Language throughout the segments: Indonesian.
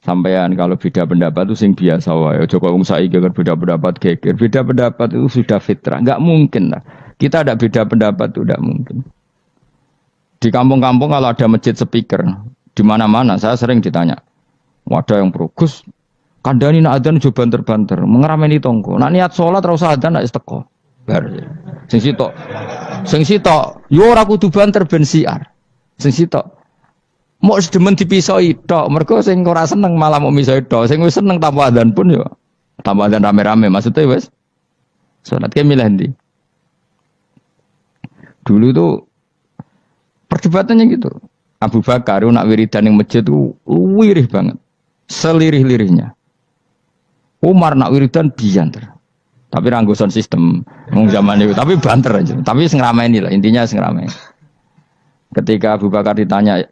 Sampean kalau beda pendapat itu sing biasa wae. Aja kok wong saiki kan beda pendapat geger. Beda pendapat itu sudah fitrah. Enggak mungkin lah. Kita ada beda pendapat itu enggak mungkin. Di kampung-kampung kalau ada masjid speaker, di mana-mana saya sering ditanya. Wadah yang perugus, kandani nak adzan coba banter-banter, mengerameni tonggo. Nak niat sholat terus adzan nak teko. Bar. Sing sitok, yo ora kudu banter ben siar. Sing sitok mau sedemen dipisoi tok, mergo sing ora seneng malah mau misoi tok, sing wis seneng tanpa adzan pun yo tanpa adzan rame-rame maksudnya wis salat ke milih ndi. Dulu tuh perdebatannya gitu. Abu Bakar nak wiridan ning masjid tuh wirih banget. Selirih-lirihnya. Umar nak wiridan bianter. Tapi ranggo sound system wong zaman itu, tapi banter aja. Tapi sing ngrameni lah, intinya sing ngrameni. Ketika Abu Bakar ditanya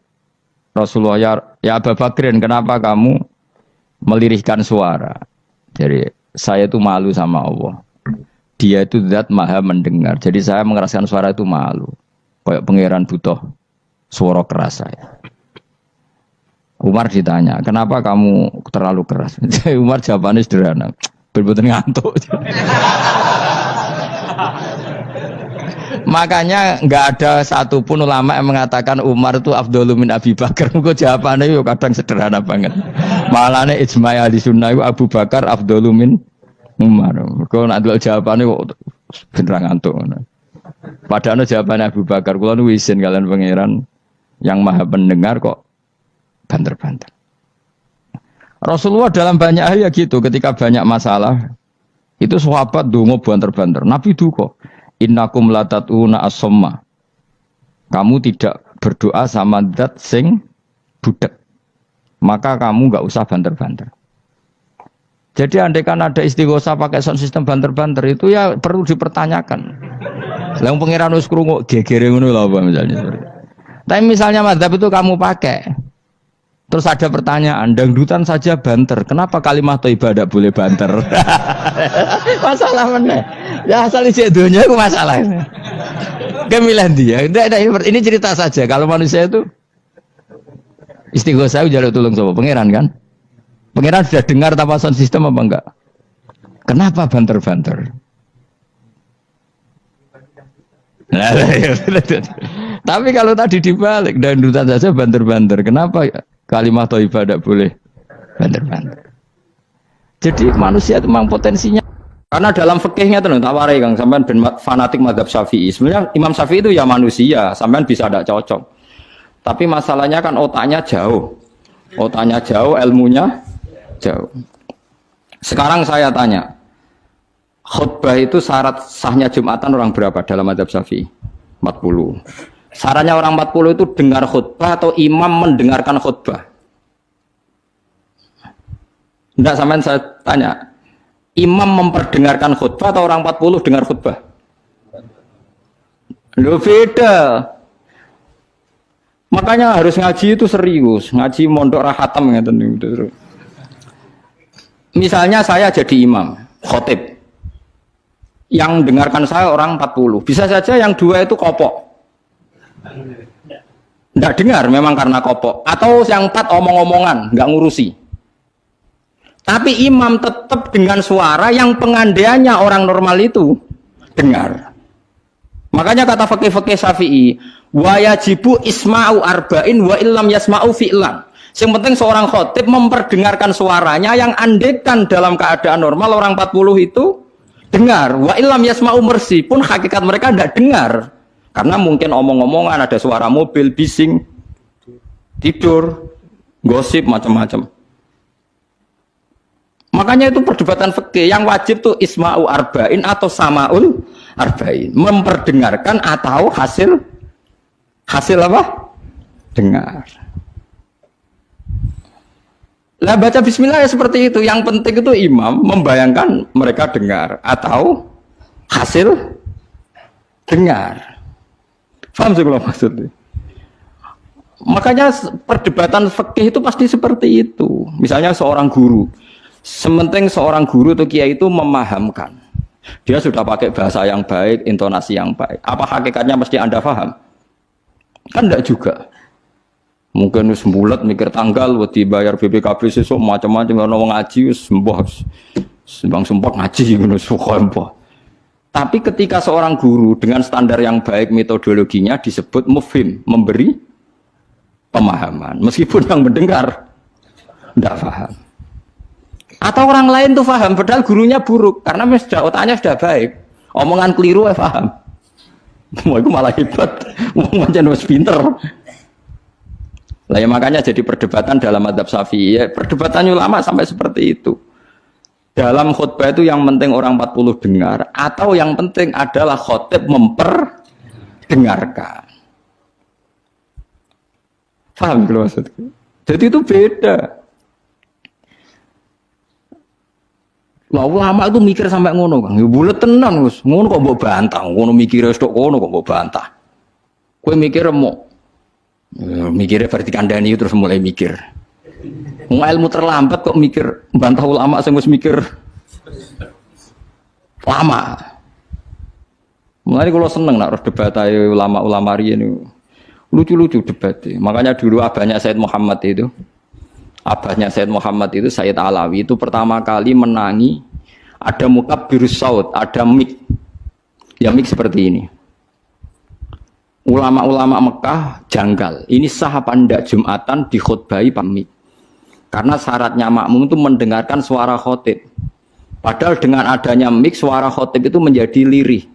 Rasulullah, ya Abu Bakrin, kenapa kamu melirihkan suara? Jadi saya itu malu sama Allah. Dia itu zat maha mendengar. Jadi saya mengeraskan suara itu malu. Kayak pangeran butuh suara keras saya. Umar ditanya, kenapa kamu terlalu keras? Umar jawabannya sederhana. Betul-betul ngantuk. Makanya nggak ada satupun ulama yang mengatakan Umar itu afdhalu min Abi Bakar. Kok jawabannya yo kadang sederhana banget. Malahnya ijma' ahli sunnah itu Abu Bakar afdhalu min Umar. Kok nak delok jawabannya kok beneran ngantuk. Padahal jawabannya Abu Bakar, kula nu izin kalian pangeran yang maha pendengar kok banter-banter. Rasulullah dalam banyak hal ya gitu, ketika banyak masalah itu sahabat donga banter-banter. Nabi duka, innakum latatuna as-somma. Kamu tidak berdoa sama zat sing budek. Maka kamu enggak usah banter-banter. Jadi andaikan ada istighosah pakai sound system banter-banter itu ya perlu dipertanyakan. Lah pangeran wis krungu gegere ngono lho apa misalnya. Tapi misalnya mazhab itu kamu pakai. Terus ada pertanyaan, dangdutan saja banter. Kenapa kalimat thayyibah tidak boleh banter? Masalah mana? Ya asal isi dunia itu masalah. Kemilan dia. Ini cerita saja. Kalau manusia itu istighosah jaluk tulung sama pangeran kan? Pangeran sudah dengar tanpa sound system apa enggak? Kenapa banter-banter? Tapi kalau tadi dibalik dangdutan saja banter-banter. Kenapa kalimat thayyibah tidak boleh banter-banter? Jadi manusia itu memang potensinya. Karena dalam fikihnya itu tak warai Kang, sampean ben fanatik mazhab Syafi'i. Sebenarnya Imam Syafi'i itu ya manusia, sampean bisa tidak cocok. Tapi masalahnya kan otaknya jauh. Otaknya jauh, ilmunya jauh. Sekarang saya tanya, khutbah itu syarat sahnya Jumatan orang berapa dalam mazhab Syafi'i? 40. Syaratnya orang 40 itu dengar khutbah atau imam mendengarkan khutbah? Enggak, sampean saya tanya. Imam memperdengarkan khutbah atau orang 40 dengar khutbah? Loh beda. Makanya harus ngaji itu serius. Ngaji mondok rahatam gitu. Misalnya saya jadi imam, khotib. Yang dengarkan saya orang 40. Bisa saja yang dua itu kopok. Enggak dengar memang karena kopok. Atau yang 4 omong-omongan, enggak ngurusi. Tapi imam tetap dengan suara yang pengandaiannya orang normal itu dengar. Makanya kata fikih-fikih Syafi'i, wa yajibu isma'u arba'in wa illam yasma'u fi'lan. Yang penting seorang khotib memperdengarkan suaranya yang andekan dalam keadaan normal orang 40 itu dengar. Wa illam yasma'u mersi pun hakikat mereka tidak dengar. Karena mungkin omong-omongan, ada suara mobil, bising, tidur, gosip, macam-macam. Makanya itu perdebatan fikih yang wajib tuh isma'u arba'in atau sama'ul arba'in, memperdengarkan atau hasil apa? Dengar. Lah baca bismillah ya seperti itu. Yang penting itu imam membayangkan mereka dengar atau hasil dengar. Paham sih kalau maksudnya? Makanya perdebatan fikih itu pasti seperti itu. Misalnya seorang guru, sementing seorang guru atau kiai itu memahamkan, dia sudah pakai bahasa yang baik, intonasi yang baik. Apa hakikatnya mesti Anda paham? Kan enggak juga. Mungkin wis bulet mikir tanggal wedi bayar BPKB sesuk macam-macam ono wong ngaji wis mbah. Sembang sumpah ngaji ngono suka. Tapi ketika seorang guru dengan standar yang baik metodologinya disebut mufhim, memberi pemahaman. Meskipun yang mendengar tidak paham. Atau orang lain tuh paham, padahal gurunya buruk. Karena otaknya sudah baik. Omongan keliru paham. Mau itu malah hebat. Mau macam wis pinter. Lah ya makanya jadi perdebatan dalam madzhab Syafi'i. Ya, perdebatan ulama sampai seperti itu. Dalam khutbah itu yang penting orang 40 dengar atau yang penting adalah khotib memperdengarkan. Paham kalau maksudku? Jadi itu beda. Lah ulama itu mikir sampai ngono, Kang. Ya bulet tenan, Gus. Ngono kok mbok bantah, ngono mikire tok ngono kok mbok bantah. Kowe mikir mau mikirnya berarti kandani terus mulai mikir. Ilmu terlambat kok mikir bantah ulama sing wis mikir lama. Mulai kalau seneng nak debat ayo ulama-ulama riyen niku. Lucu-lucu debatnya. Makanya dulu abahnya Said Muhammad itu Said Alawi itu pertama kali menangi ada mukabbirus saut, ada mik. Ya mik seperti ini. Ulama-ulama Mekah janggal. Ini sah apa ndak Jumatan dikhutbahi pamit. Karena syaratnya makmum itu mendengarkan suara khotib. Padahal dengan adanya mik suara khotib itu menjadi lirih.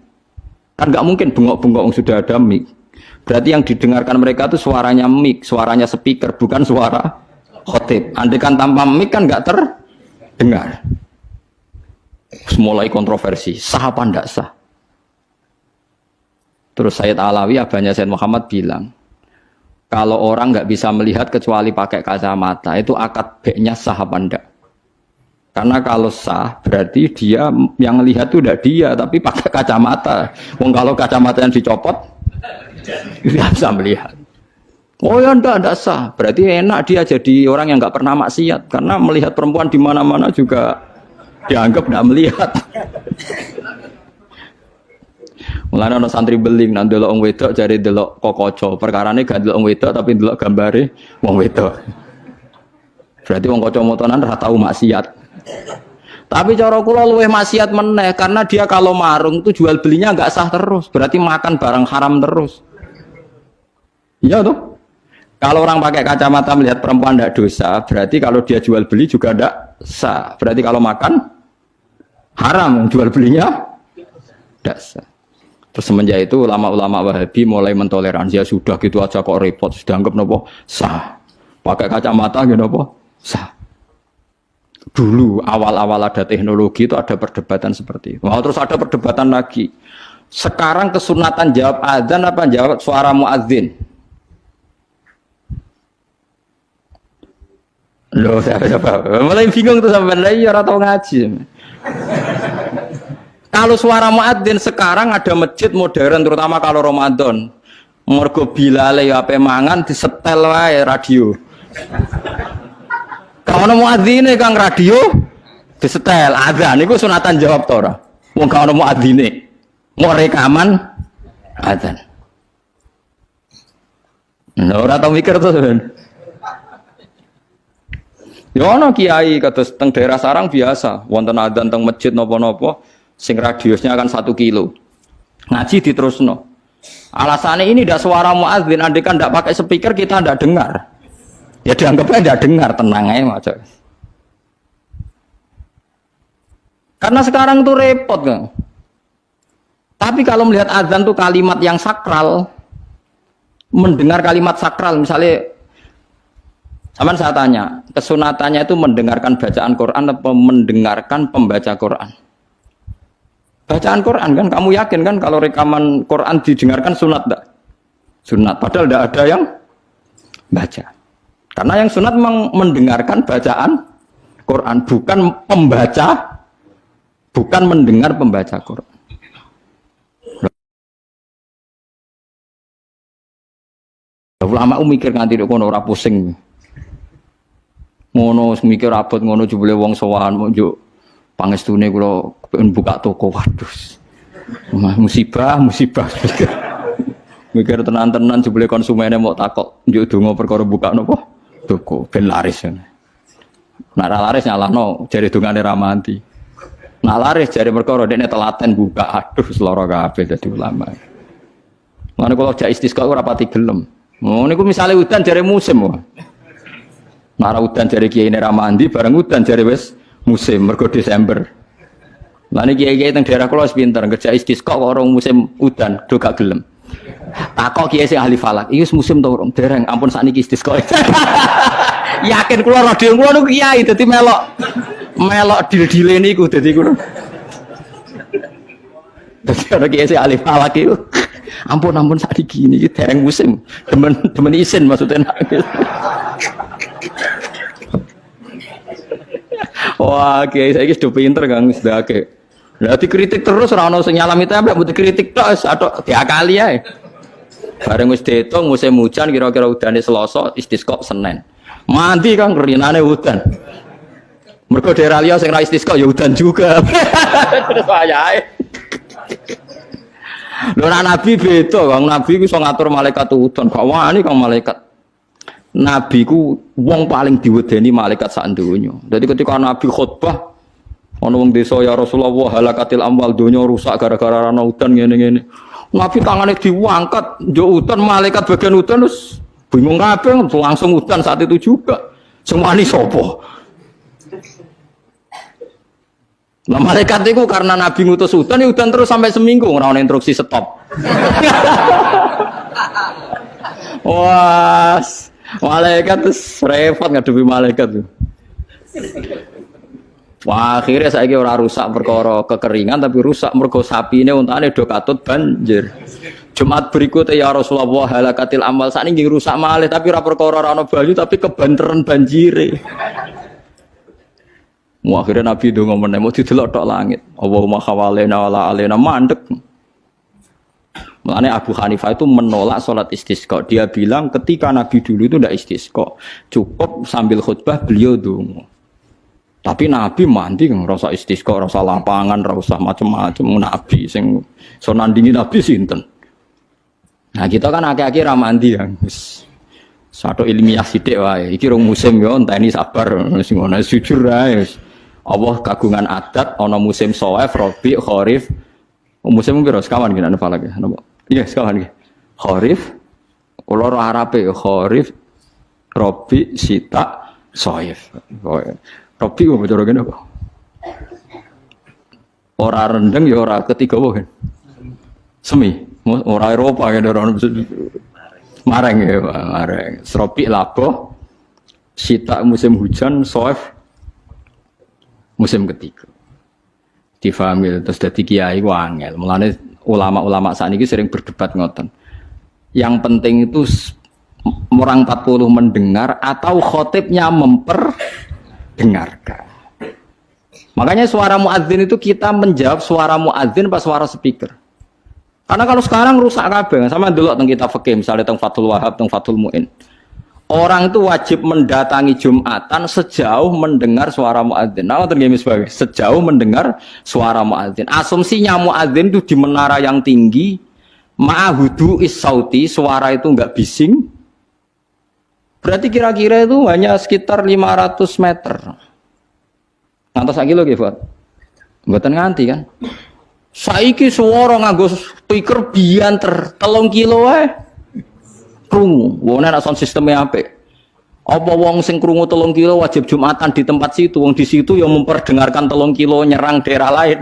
Kan nggak mungkin bengok-bengok sudah ada mik. Berarti yang didengarkan mereka itu suaranya mik, suaranya speaker, bukan suara khotib. Andai kan tanpa mik kan nggak terdengar. Mulai kontroversi, sah apa ndak sah? Terus Sayyid Alawi, abahnya Sayyid Muhammad bilang, kalau orang nggak bisa melihat kecuali pakai kacamata, itu akad B-nya sah apa enggak? Karena kalau sah, berarti dia yang lihat itu tidak dia, tapi pakai kacamata. Wong kalau kacamata yang dicopot, dia bisa melihat. Oh ya enggak sah. Berarti enak dia jadi orang yang nggak pernah maksiat, karena melihat perempuan di mana-mana juga dianggap tidak melihat. Mulane ana santri beling nang delok wong wedok jare delok kokoco. Perkarane gak delok wong wedok tapi delok gambare wong wedok. Berarti wong kacamataan ora tau maksiat. Tapi cara kula luwih maksiat meneh karena dia kalau marung itu jual belinya enggak sah terus. Berarti makan barang haram terus. Iya toh? Kalau orang pakai kacamata melihat perempuan tidak dosa, berarti kalau dia jual beli juga tidak sah. Berarti kalau makan haram, jual belinya tidak sah. Terus semenjak itu ulama-ulama Wahabi mulai mentoleransi, ya sudah gitu aja kok repot, sudah anggap nopo sah. Pakai kacamata gitu nopo sah. Dulu awal-awal ada teknologi itu ada perdebatan seperti itu. Nah, terus ada perdebatan lagi. Sekarang kesunatan jawab adzan apa jawab suara muadzin? Loh, siapa? Mulai bingung tuh sampai lagi orang tahu ngaji. Kalau suara muadzin sekarang ada masjid modern terutama kalau Ramadan. Mergo bilale ya ape mangan disetel wae radio. Kalau ono muadzine Kang radio disetel adzan niku sunatan jawab to ora? Wong gak ono muadzine. Mau rekaman adzan. Nah, ora tau mikir to sampean. Ya ono kiai kados teng daerah sarang biasa, wonten adzan teng masjid napa-napa. Sing radiusnya akan 1 kilo. Ngaji diterusno. Alasannya ini tidak suara muadzin, andai kan tidak pakai speaker kita tidak dengar. Ya dianggapnya tidak dengar, tenang aja macam. Karena sekarang tuh repot kan. Tapi kalau melihat azan tuh kalimat yang sakral, mendengar kalimat sakral, misalnya, aman saya tanya, kesunatannya itu mendengarkan bacaan Quran atau mendengarkan pembaca Quran? Bacaan Quran kan, kamu yakin kan kalau rekaman Quran didengarkan sunat enggak? Sunat, padahal tidak ada yang baca. Karena yang sunat memang mendengarkan bacaan Quran, bukan pembaca, bukan mendengar pembaca Quran. Ulama mikir nganti kono ora pusing. Ngono mikir abot ngono jebule wong sowan njuk pangestune kula buka toko waduh. Musibah. Mikir tenan-tenan jebule konsumennya mau takok, njuk donga perkara buka napa? Toko ben laris. Nek ra laris nyalahno jare dongane ra mati. Nek laris jare perkara dekne telaten buka, aduh seloro kabeh dadi ulama. Lan kula jak istisqa ora pati gelem. Oh niku misale udan jare musim wae. Nek ra udan jare kiyaine ra mandi, bareng udan jare wis musim mergo Desember. Lah niki kiai teng daerah kula wis pinter, kerja istisqa kok orang musim udan do gak gelem. Takok kiai sing ahli falak, iki musim to urung? Dereng, ampun sakniki istisqa. Yakin kula radio kula niku kiai dadi melok dil-dile niku dadi kula. Dadi ana kiai sing ahli falak iku. Ampun sakniki niki dereng musim. Demen isin maksudnya. Wah, kiai saiki sudah pinter Kang sedake. Lah dikritik terus ora ono sing nyalami tembak, mbok dikritik tok wis atok diakali ae. Bareng wis diitung musim hujan kira-kira udane Selasa, istisqa Senin. Mandi Kang rinane udan. Mergo daerah liya sing ra istisqa ya udan juga. Terus wayahe. Lho Nabi beda, Kang. Nabi ku iso ngatur malaikat udan. Gak wani Kang malaikat. Nabi ku wong paling diwedeni malaikat sak donya. Dadi ketika Nabi khutbah ana wong desa ya Rasulullah halakatil amwal donya rusak gara-gara ana udan ngene-ngene. Nabi tangane diangkat, njuk udan malaikat bagian udan terus bingung kabeh langsung udan saat itu juga. Semua ini sapa? Nah malaikat itu karena Nabi ngutus udan, ya udan terus sampai seminggu ora ana instruksi stop. Wah, malaikat terus repot ngadepi malaikat tuh. Wah, akhirnya saiki ora rusak perkara kekeringan tapi rusak mergo sapine untane do katut banjir. Jumat berikutnya ya Rasulullah halakatil amal sakniki rusak malih tapi ora perkara ora ana banyu tapi kebanteran banjire. Wah, akhirnya Nabi ndonga meneh mau didelok tok langit. Allahumma khawalena wala alena mandek. Makanya Abu Hanifah itu menolak sholat istisqa. Dia bilang ketika Nabi dulu itu tidak istisqa, cukup sambil khutbah beliau donga. Tapi Nabi mandi kan rasa istisqa, rasa lapangan, rasa macam-macam Nabi sing so nandingi Nabi sinten. Nah, kita kan akeh-akeh ra mandi ya. Satu ilmiah sithik wae. Iki rong musim yo enteni sabar wis ngono jujur ae. Allah kagungan adat ana musim Shawaif, Rabi, Kharif. Musim piro sekawan gini ana falak ya. Iya sekawan iki. Kharif kula ora Arabe Kharif, Rabi, Sita, Shawaif. Rabi kok cara kene apa? Ora rendeng ya ora ketiga wae. Semi, ora Eropa kan ora mareng ya, mareng. Rabi labo, Sita musim hujan, Shawaif musim ketiga. Difahami terus dadi kiai ku angel. Mulane ulama-ulama sakniki sering berdebat ngoten. Yang penting itu orang 40 mendengar atau khotibnya memperdengarkan. Makanya suara muadzin itu kita menjawab suara muadzin pas suara speaker. Karena kalau sekarang rusak kabeh, sama dulu teng kitab fikih misalnya teng Fathul Wahhab, teng Fathul Muin. Orang itu wajib mendatangi Jumatan sejauh mendengar suara muadzin. Nah, tergemis sebagai sejauh mendengar suara muadzin. Asumsinya muadzin itu di menara yang tinggi, ma'hudu is-sauti, suara itu enggak bising. Berarti kira-kira itu hanya sekitar 500 meter. Ngantos sak kilo nggih, Pak. Mboten nganti kan. Saiki suara nganggo speaker bianter 3 kilo wae. Krungu, wong nek sound sistemnya apik. Apa wong sing krungu 3 kilo wajib Jumatan di tempat situ, wong di situ yang memperdengarkan 3 kilo nyerang daerah lain.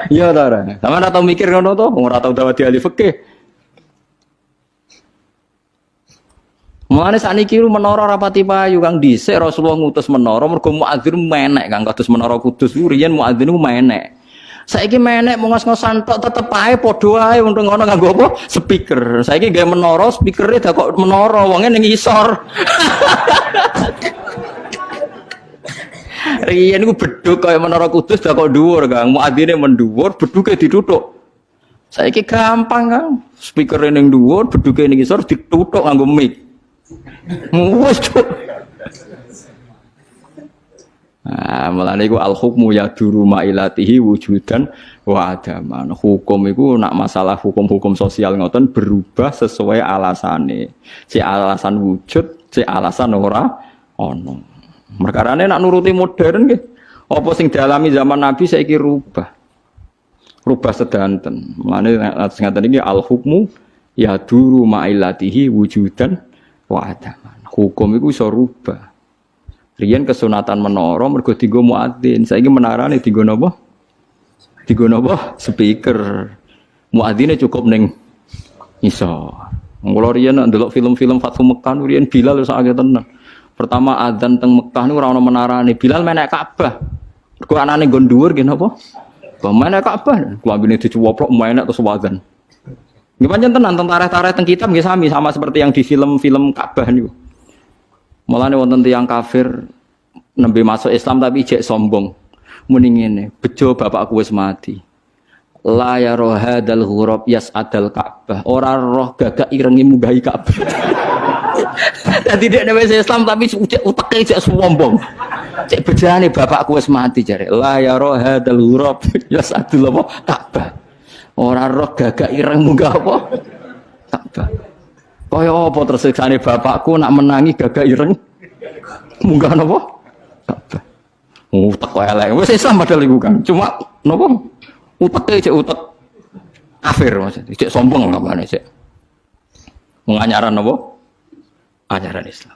Iya ta ora? Sampeyan ora tau mikir ngono to, ora tau dawuh ahli fikih. Mulane sakniki menara rapati payu Kang dhisik Rasulullah ngutus menara mergo muadzin menek Kang kados menara Kudus riyen muadzin menek. Saiki menek mau ngos-ngosan tok tetep ae padha ae wong ngono nganggo apa? Speaker. Saiki gawe menara, speakere dak kok menara, wonge ning isor. Riyen niku bedhug kaya menara Kudus dak kok dhuwur, Kang. Muadzine mendhuwur, bedhuge dituthuk. Saiki gampang, Kang. Speakere ning dhuwur, bedhuge ning isor dituthuk nganggo mic. Wes, Cuk. Mulane iku al hukmu yaduru mailatihi wujudan wa adaman. Hukum iku nak masalah hukum-hukum sosial ngoten berubah sesuai alasane. Si alasan wujud, si alasan ora ono. Perkarane nak nuruti modern nggih. Apa sing dialami zaman Nabi saiki rubah. Rubah sedanten. Mulane ngaten iki al hukmu yaduru mailatihi wujudan wa adaman. Hukum iku iso rubah. Riyen kesunatan menara mergo dienggo muadzin. Saiki menarane dienggo napa? Dienggo napa? Speaker. Muadzine cukup ning iso. Mula riyen ndelok film-film Fathu Mekkah riyen Bilal wis akeh tenan. Pertama adzan teng Mekkah niku ora ono menarane. Bilal menek Ka'bah. Mergo anane nggo dhuwur nggih napa? Menek Ka'bah. Klambine dicuwoplok menek terus adzan. Nggih pancen tenan teng tarikh-tarikh teng kitab nggih sami sama seperti yang di film-film Ka'bah niku. Mulane wonten tiyang kafir nembe masuk Islam tapi ijek sombong. Muni ngene, bejo bapakku wis mati. La ya rohadal ghurab yas'adal Ka'bah. Ora roh gagak irengi munggahi Ka'bah. Dadi dhek wis Islam tapi uteke ijek sombong. Cek bejane bapakku wis mati jare. La ya rohadal ghurab yas'adul Ka'bah. Ora roh gagak ireng munggah apa? Ka'bah. Kaya apa tersiksane bapakku nak menangi gagak ireng munggah napa? Ka'bah. Utek elek. Wis Islam padahal iku kan. Cuma napa? Uteke cek utek kafir maksudnya. Cek sombong ngapane cek. Menganyaran napa? Ajaran Islam.